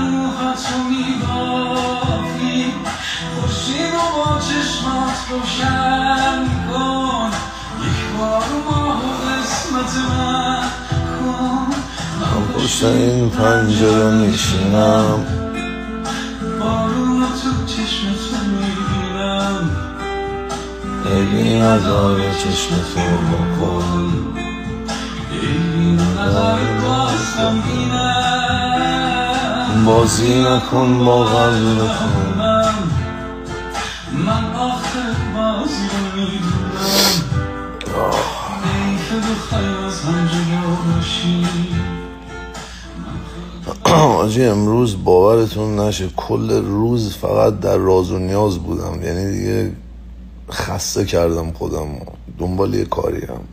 موهاتو میبافی خورشید رو با چشمات روشن کن یک بار ماه و قسمت من کن من پشت این پنجره میشینم بارون رو تو چشمتو میبینم ایلی نظر چشمتو بکن این نظر بازم بینم بازی نکن با قلب خون من آخر بازی رو میدونم نیفه بخوای از هم جدا باشی آجی امروز باورتون نشه کل روز فقط در راز و نیاز بودم، یعنی دیگه خسته کردم خودم دنبال یه کاریم.